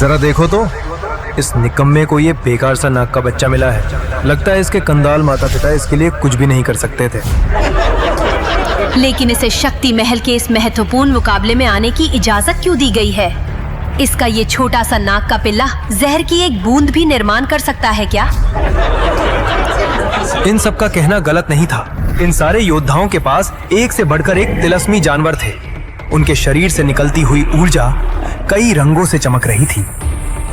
जरा देखो तो, इस निकम्मे को ये बेकार सा नाग का बच्चा मिला है। लगता है इसके कंगाल माता पिता इसके लिए कुछ भी नहीं कर सकते थे। लेकिन इसे शक्ति महल के इस महत्वपूर्ण मुकाबले में आने की इजाजत क्यों दी गई है? इसका ये छोटा सा नाग का पिल्ला जहर की एक बूंद भी निर्माण कर सकता है क्या? इन सब का कहना गलत नहीं था। इन सारे योद्धाओं के पास एक से बढ़कर एक तिलस्मी जानवर थे। उनके शरीर से निकलती हुई ऊर्जा कई रंगों से चमक रही थी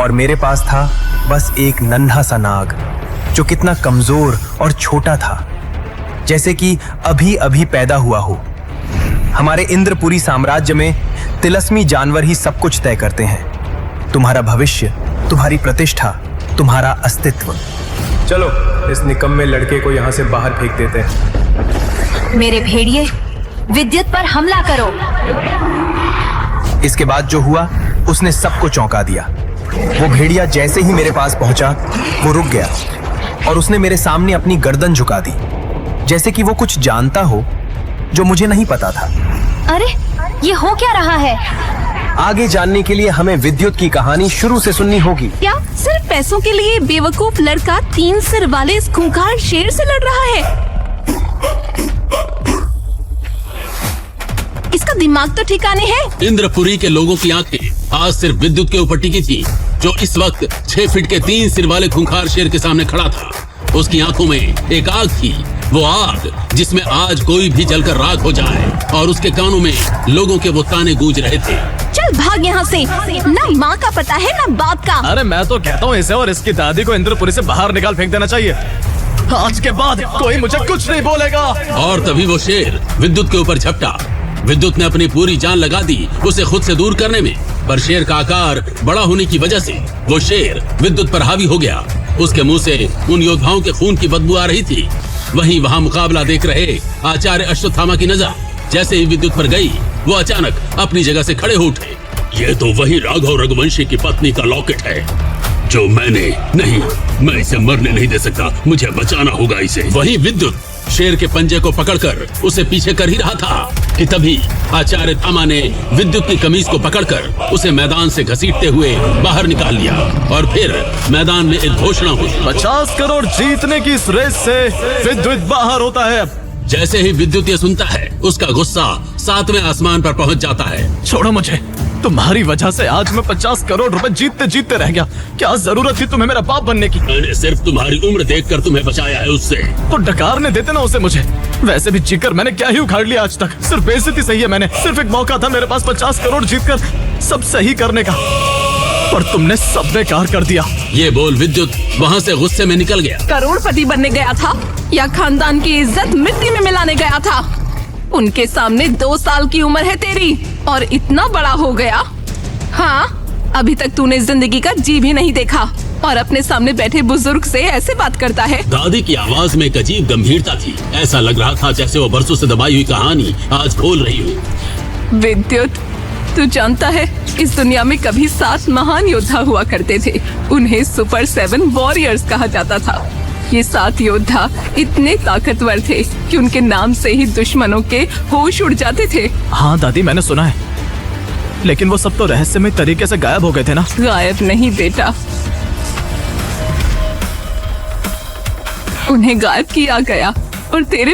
और मेरे पास था बस एक नन्हा सा नाग जो कितना कमजोर और छोटा था, जैसे कि अभी अभी पैदा हुआ हो। हमारे इंद्रपुरी साम्राज्य में तिलस्मी जानवर ही सब कुछ तय करते हैं। तुम्हारा भविष्य, तुम्हारी प्रतिष्ठा, तुम्हारा अस्तित्व। चलो इस निकम्मे लड़के को यहाँ से बाहर फेंक देते हैं। मेरे भेड़िए, विद्युत पर हमला करो। इसके बाद जो हुआ उसने सबको चौंका दिया। वो भेड़िया जैसे ही मेरे पास पहुंचा वो रुक गया और उसने मेरे सामने अपनी गर्दन झुका दी, जैसे कि वो कुछ जानता हो जो मुझे नहीं पता था। अरे ये हो क्या रहा है? आगे जानने के लिए हमें विद्युत की कहानी शुरू से सुननी होगी। क्या सिर्फ पैसों के लिए बेवकूफ लड़का 3 सिर वाले इस खूंखार शेर से लड़ रहा है? इसका दिमाग तो ठिकाने है। इंद्रपुरी के लोगों की आंखें आज सिर्फ विद्युत के ऊपर टिकी थी, जो इस वक्त 6 फीट के 3 सिर वाले खूंखार शेर के सामने खड़ा था। उसकी आंखों में एक आग थी, वो आग जिसमें आज कोई भी जलकर राख हो जाए, और उसके कानों में लोगों के वो ताने गूंज रहे थे। चल भाग यहाँ से, ना माँ का पता है ना बाप का। अरे मैं तो कहता हूँ इसे और इसकी दादी को इंद्रपुरी से बाहर निकाल फेंक देना चाहिए। आज के बाद कोई मुझे कुछ नहीं बोलेगा। और तभी वो शेर विद्युत के ऊपर झपटा। विद्युत ने अपनी पूरी जान लगा दी उसे खुद से दूर करने में, पर शेर का आकार बड़ा होने की वजह से वो शेर विद्युत पर हावी हो गया। उसके मुंह से उन योद्धाओं के खून की बदबू आ रही थी। वहीं वहां मुकाबला देख रहे आचार्य अश्वत्थामा की नजर जैसे ही विद्युत पर गई, वो अचानक अपनी जगह से खड़े हो उठे। ये तो वही राघव रघुवंशी की पत्नी का लॉकेट है जो नहीं, मैं इसे मरने नहीं दे सकता, मुझे बचाना होगा इसे। वहीं विद्युत शेर के पंजे को पकड़कर उसे पीछे कर ही रहा था कि तभी आचार्य थामा ने विद्युत की कमीज को पकड़कर उसे मैदान से घसीटते हुए बाहर निकाल लिया। और फिर मैदान में एक घोषणा हुई, 50 करोड़ जीतने की इस रेस से विद्युत बाहर होता है। जैसे ही विद्युत ये सुनता है, उसका गुस्सा 7वें आसमान पर पहुंच जाता है। छोड़ो मुझे, तुम्हारी वजह से आज मैं 50 करोड़ रुपए जीतते रह गया। क्या जरूरत थी तुम्हें मेरा बाप बनने की? मैंने सिर्फ तुम्हारी उम्र देखकर तुम्हें बचाया है उससे। तो डकारने देते ना उसे मुझे। वैसे भी जीकर मैंने क्या ही उखाड़ लिया आज तक। सिर्फ बेइज्जती सही है। मैंने सिर्फ एक मौका था मेरे पास 50 करोड़ जीतकर सब सही करने का, पर तुमने सब बेकार कर दिया। ये बोल विद्युत वहाँ से गुस्से में निकल गया। करोड़पति बनने गया था या खानदान की इज्जत मिट्टी में मिलाने गया था? उनके सामने 2 साल की उम्र है तेरी और इतना बड़ा हो गया। हाँ, अभी तक तूने जिंदगी का जी भी नहीं देखा और अपने सामने बैठे बुजुर्ग से ऐसे बात करता है। दादी की आवाज में एक अजीब गंभीरता थी। ऐसा लग रहा था जैसे वो बरसों से दबाई हुई कहानी आज बोल रही हो। विद्युत, तू जानता है इस दुनिया में कभी 7 महान योद्धा हुआ करते थे। उन्हें सुपर 7 वॉरियर्स कहा जाता था। ये 7 योद्धा इतने ताकतवर थे कि उनके नाम से ही दुश्मनों के होश उड़ जाते थे। हाँ दादी, मैंने सुना है, लेकिन वो सब तो रहस्यमय तरीके से गायब हो गए थे ना? गायब नहीं बेटा, उन्हें गायब किया गया और तेरे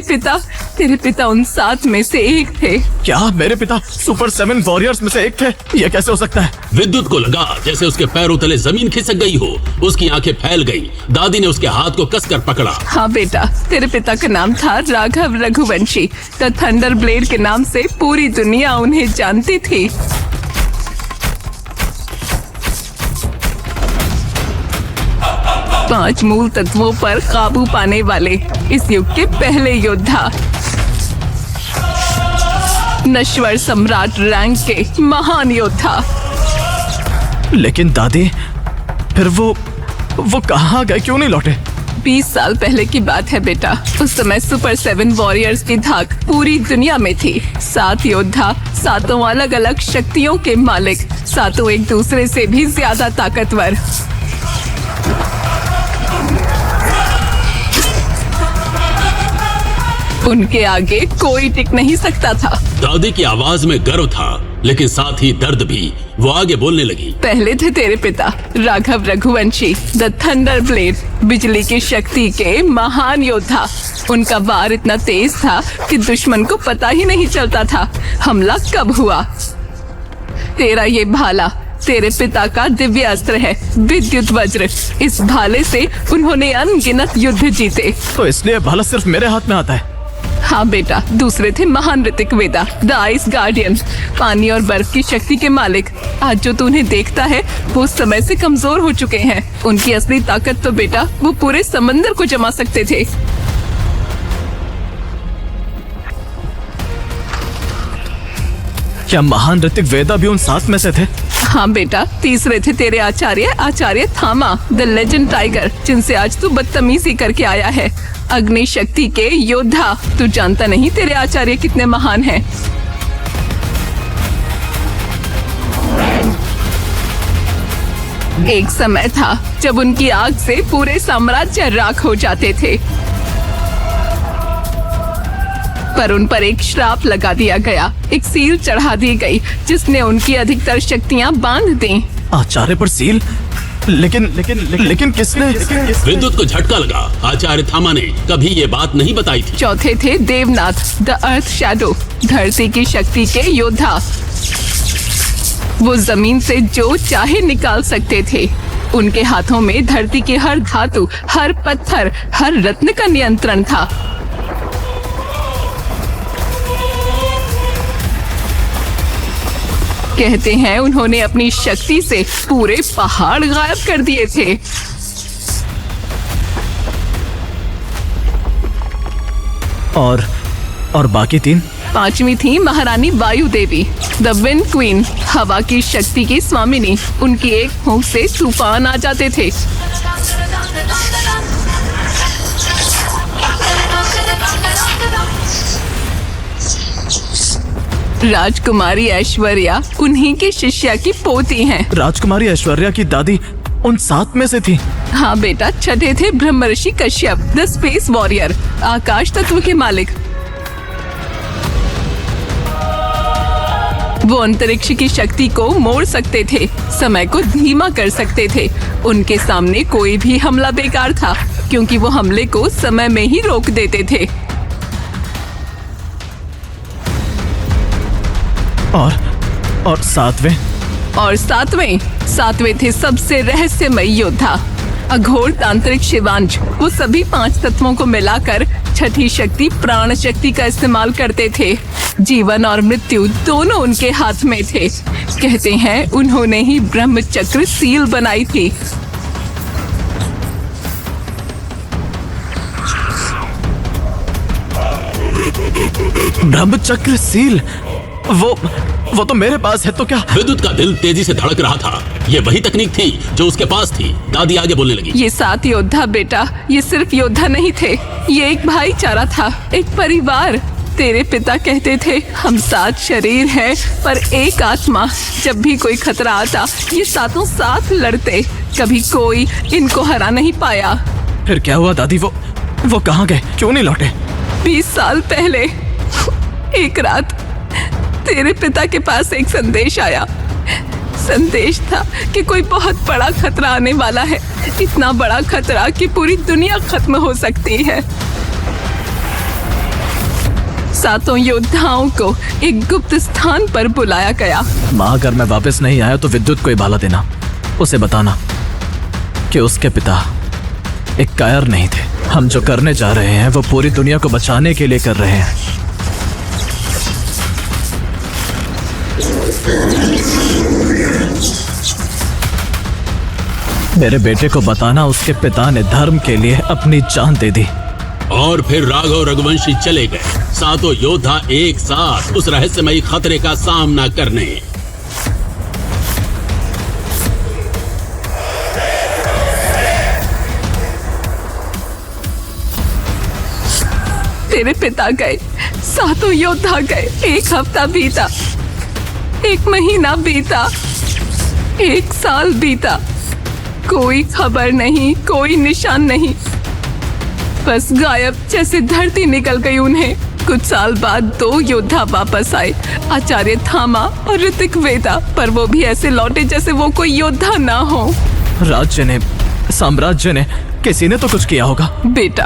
पिता उन 7 में से एक थे। क्या मेरे पिता सुपर 7 वॉरियर्स में से एक थे? ये कैसे हो सकता है? विद्युत को लगा जैसे उसके पैरों तले जमीन खिसक गई हो। उसकी आंखें फैल गईं। दादी ने उसके हाथ को कसकर पकड़ा। हाँ बेटा, तेरे पिता का नाम था Raghav Raghuvanshi. The thunder blade के नाम से पूरी दुनिया उन्हें जानती थी। पांच मूल तत्वों पर काबू पाने वाले इस युग के पहले योद्धा, नश्वर सम्राट रैंक के महान योद्धा। लेकिन दादी, फिर वो कहाँ गए? क्यों नहीं लौटे? 20 साल पहले की बात है बेटा। उस समय सुपर 7 वॉरियर्स की धाक पूरी दुनिया में थी। 7 योद्धा, 7 अलग अलग शक्तियों के मालिक, 7 एक दूसरे से भी ज्यादा ताकतवर। उनके आगे कोई टिक नहीं सकता था। दादी की आवाज में गर्व था, लेकिन साथ ही दर्द भी। वो आगे बोलने लगी। पहले थे तेरे पिता Raghav Raghuvanshi, the thunder blade, बिजली की शक्ति के महान योद्धा। उनका वार इतना तेज था कि दुश्मन को पता ही नहीं चलता था हमला कब हुआ। तेरा ये भाला तेरे पिता का दिव्य अस्त्र है, विद्युत वज्र। इस भाले से उन्होंने अनगिनत युद्ध जीते। तो इसलिए भाला सिर्फ मेरे हाथ में आता है? हाँ बेटा, दूसरे थे महान ऋतिक वेदा, द आइस गार्डियन, पानी और बर्फ की शक्ति के मालिक। आज जो तू उन्हें देखता है वो उस समय से कमजोर हो चुके हैं। उनकी असली ताकत तो बेटा वो पूरे समंदर को जमा सकते थे। क्या महान ऋतिक वेदा भी उन 7 में से थे? हाँ बेटा, तीसरे थे तेरे आचार्य थामा, द लेजेंड टाइगर, जिनसे आज तू बदतमीजी करके आया है। अग्नि शक्ति के योद्धा। तू जानता नहीं तेरे आचार्य कितने महान हैं। एक समय था जब उनकी आग से पूरे साम्राज्य राख हो जाते थे, पर उन पर एक श्राप लगा दिया गया, एक सील चढ़ा दी गई जिसने उनकी अधिकतर शक्तियां बांध दी। आचार्य पर सील? लेकिन किसने? विद्युत को झटका लगा। आचार्य थामा ने कभी ये बात नहीं बताई थी। चौथे थे देवनाथ, द अर्थ शैडो, धरती की शक्ति के योद्धा। वो जमीन से जो चाहे निकाल सकते थे। उनके हाथों में धरती के हर धातु, हर पत्थर, हर रत्न का नियंत्रण था। कहते हैं उन्होंने अपनी शक्ति से पूरे पहाड़ गायब कर दिए थे। और बाकी 3? पांचवी थी महारानी वायु देवी, द विंड क्वीन, हवा की शक्ति की स्वामिनी। उनकी एक फूंक से तूफान आ जाते थे। राजकुमारी ऐश्वर्या उन्हीं की शिष्या की पोती हैं। राजकुमारी ऐश्वर्या की दादी उन 7 में से थी? हाँ बेटा, छठे थे ब्रह्मर्षि कश्यप, द स्पेस वॉरियर, आकाश तत्व के मालिक। वो अंतरिक्ष की शक्ति को मोड़ सकते थे, समय को धीमा कर सकते थे। उनके सामने कोई भी हमला बेकार था, क्योंकि वो हमले को समय में ही रोक देते थे। और सातवें? और सातवें थे सबसे रहस्यमयी योद्धा, अघोर तांत्रिक शिवांश। वो सभी 5 तत्वों को मिलाकर छठी शक्ति प्राण शक्ति का इस्तेमाल करते थे। जीवन और मृत्यु दोनों उनके हाथ में थे। कहते हैं उन्होंने ही ब्रह्म चक्र सील बनाई थी। ब्रह्म चक्र सील? वो तो मेरे पास है। तो क्या? विद्युत का दिल तेजी से धड़क रहा था। ये वही तकनीक थी जो उसके पास थी। दादी आगे बोलने लगी। ये 7 योद्धा बेटा, ये सिर्फ योद्धा नहीं थे, ये एक भाईचारा था, एक परिवार। तेरे पिता कहते थे हम 7 शरीर हैं पर एक आत्मा। जब भी कोई खतरा आता ये 7 साथ लड़ते। कभी कोई इनको हरा नहीं पाया। फिर क्या हुआ दादी? वो कहाँ गए? क्यों नहीं लौटे? 20 साल पहले एक रात तेरे पिता के पास एक संदेश आया। संदेश था कि कोई बहुत बड़ा खतरा आने वाला है, इतना बड़ा खतरा कि पूरी दुनिया खत्म हो सकती है। 7 योद्धाओं को एक गुप्त स्थान पर बुलाया गया। माँ, अगर मैं वापस नहीं आया तो विद्युत को भाला देना। उसे बताना कि उसके पिता एक कायर नहीं थे। हम जो करने जा रहे हैं वो पूरी दुनिया को बचाने के लिए कर रहे हैं। मेरे बेटे को बताना उसके पिता ने धर्म के लिए अपनी जान दे दी। और फिर राघव रघुवंशी चले गए, 7 योद्धा एक साथ उस रहस्यमयी खतरे का सामना करने। तेरे पिता गए, 7 योद्धा गए। 1 हफ्ता बीता, 1 महीना बीता, 1 साल बीता। कोई खबर नहीं, कोई निशान नहीं, बस गायब जैसे धरती निकल गई उन्हें। कुछ साल बाद 2 योद्धा वापस आए, आचार्य थामा और ऋतिक वेदा, पर वो भी ऐसे लौटे जैसे वो कोई योद्धा ना हो। राज्य ने, साम्राज्य ने, किसी ने तो कुछ किया होगा। बेटा,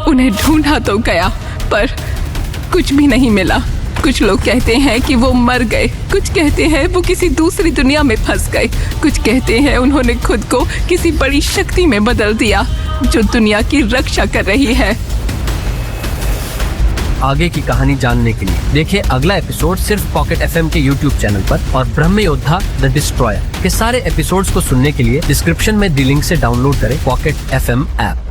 उन्हें ढूंढा तो गया पर कुछ भी नहीं मिला। कुछ लोग कहते हैं कि वो मर गए, कुछ कहते हैं वो किसी दूसरी दुनिया में फंस गए, कुछ कहते हैं उन्होंने खुद को किसी बड़ी शक्ति में बदल दिया जो दुनिया की रक्षा कर रही है। आगे की कहानी जानने के लिए देखिए अगला एपिसोड सिर्फ पॉकेट FM के YouTube चैनल पर, और ब्रह्म योद्धा द डिस्ट्रॉयर के सारे एपिसोड्स को सुनने के लिए डिस्क्रिप्शन में दी लिंक से डाउनलोड करें पॉकेट FM ऐप।